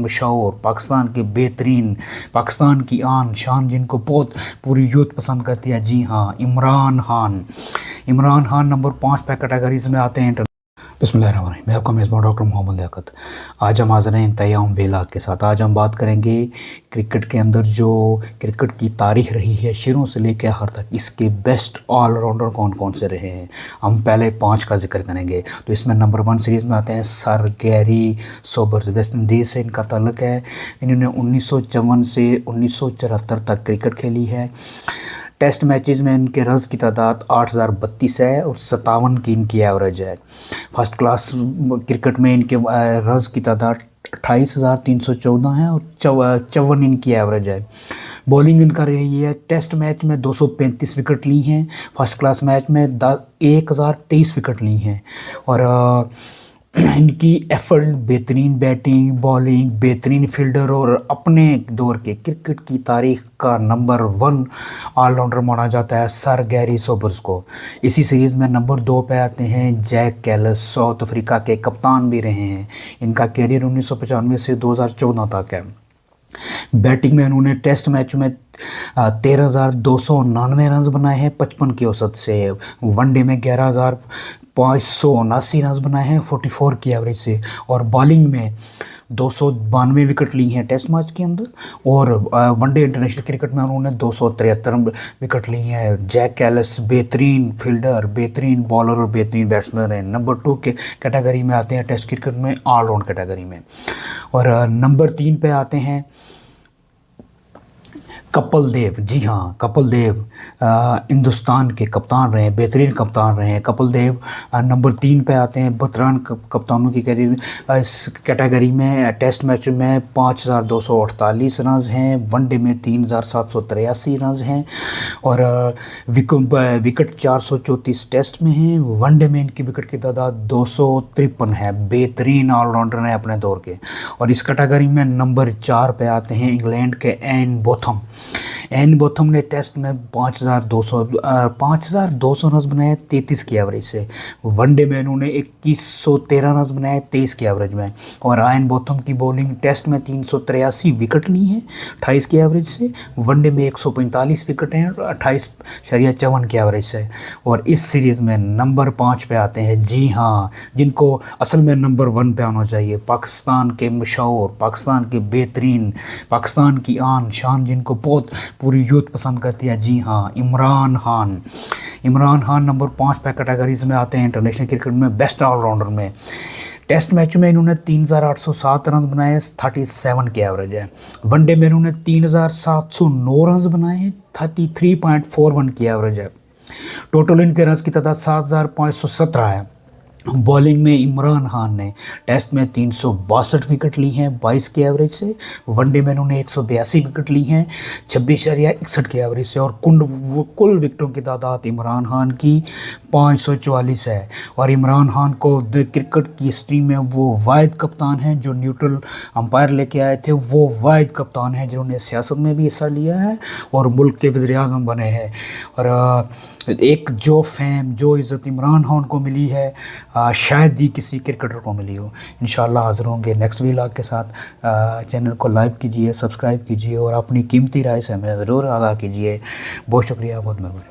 मशहूर पाकिस्तान के बेहतरीन, पाकिस्तान की आन शान, जिनको बहुत पूरी यूथ पसंद करती है। जी हाँ, इमरान खान। इमरान खान नंबर 5 पे कैटेगरीज में आते हैं। बिस्मिल्लाहिर्रहमानिर्रहीम। मैं आपका मेज़बान डॉक्टर मोहम्मद लियाकत। आज हम हाज़िर हैं तय्याम बेला के साथ। आज हम बात करेंगे क्रिकेट के अंदर जो क्रिकेट की तारीख रही है शुरू से लेकर आखिर तक, इसके बेस्ट ऑलराउंडर कौन कौन से रहे हैं। हम पहले 5 का जिक्र करेंगे। तो इसमें नंबर 1 सीरीज़ में आते हैं sir Garry Sobers. West Indies से इनका ताल्लुक़ है। इन्होंने 1954 से 1974 तक क्रिकेट खेली है। टेस्ट मैचेस में इनके रन्स की तादाद 8032 है और 57 की इनकी एवरेज है। फर्स्ट क्लास क्रिकेट में इनके रन्स की तादाद 28,314 है और 54 इनकी एवरेज है। बॉलिंग इनका रही है, टेस्ट मैच में 235 विकेट ली हैं, फर्स्ट क्लास मैच में 1023 विकेट ली हैं। और इनकी एफर्ट, बेहतरीन बैटिंग, बॉलिंग, बेहतरीन फील्डर और अपने दौर के क्रिकेट की तारीख का नंबर 1 ऑलराउंडर माना जाता है सर गैरी सोबर्स को। इसी सीरीज़ में नंबर 2 पे आते हैं जैक कैलिस, साउथ अफ्रीका के कप्तान भी रहे हैं। इनका कैरियर 1995 से 2014 तक है। बैटिंग में उन्होंने टेस्ट मैच में 13,299 रन बनाए हैं 55 की औसत से। वनडे में 11,579 रन बनाए हैं 44 की एवरेज से। और बॉलिंग में 292 विकेट ली हैं टेस्ट मैच के अंदर। और वनडे इंटरनेशनल क्रिकेट में उन्होंने 273 विकेट ली हैं। जैक कैलिस बेहतरीन फील्डर, बेहतरीन बॉलर और बेहतरीन बैट्समैन है। नंबर 2 के कैटेगरी में आते हैं टेस्ट क्रिकेट में, ऑलराउंड कैटेगरी में। और नंबर 3 पे आते हैं कपिल देव। जी हाँ, कपिल देव हिंदुस्तान के कप्तान रहे हैं, बेहतरीन कप्तान रहे हैं कपिल देव। नंबर 3 पे आते हैं बतरान कप्तानों की कैरियर में। इस कैटेगरी में टेस्ट मैच में 5,248 रन हैं, वनडे में 3,783 रन हैं। और विकेट 434 टेस्ट में हैं, वनडे में इनकी विकेट की तादाद 253 है। बेहतरीन ऑलराउंडर हैं अपने दौर के। और इस कैटेगरी में नंबर 4 पे आते हैं इंग्लैंड के एन बोथम। एन बोथम ने टेस्ट में 5,200 रन बनाए 33 की एवरेज से। वनडे में इन्होंने 2113 रन बनाए 23 की एवरेज में। और एन बोथम की बॉलिंग टेस्ट में 383 विकेट ली हैं 28 की एवरेज से। वनडे में 145 विकेट हैं 28.54 की एवरेज से। और इस सीरीज़ में नंबर 5 पे आते हैं, जी हाँ, जिनको असल में नंबर 1 पे आना चाहिए, पाकिस्तान के मशहूर, पाकिस्तान के बेहतरीन, पाकिस्तान की आन शान, जिनको बहुत पूरी यूथ पसंद करती है। जी हाँ, इमरान खान। इमरान खान नंबर 5 पे कैटेगरीज में आते हैं इंटरनेशनल क्रिकेट में, बेस्ट ऑलराउंडर में। टेस्ट मैच में इन्होंने 3,807 रन बनाए 37 की एवरेज है। वनडे में इन्होंने 3,709 रन बनाए हैं 33.41 की एवरेज है। टोटल इनके रन की तादाद 7,517 है। बॉलिंग में इमरान खान ने टेस्ट में 362 विकेट ली हैं 22 की एवरेज से। वनडे में इन्होंने 182 विकेट ली हैं 26.61 की एवरेज से। और कुल विकेटों की तादाद इमरान खान की 544 है। और इमरान खान को क्रिकेट की हिस्ट्री में वो वाहिद कप्तान हैं जो न्यूट्रल अंपायर लेके आए थे। वो वाहिद कप्तान हैं जिन्होंने सियासत में भी हिस्सा लिया है और मुल्क के वज़ीर-ए-आज़म बने हैं। और एक जो फेम, जो इज़्ज़त इमरान खान को मिली है शायद ही किसी क्रिकेटर को मिली हो। इंशाल्लाह हाज़िर होंगे नेक्स्ट व्लॉग के साथ। चैनल को लाइक कीजिए, सब्सक्राइब कीजिए और अपनी कीमती राय से हमें ज़रूर आगाह कीजिए। बहुत शुक्रिया, बहुत मेहरबानी।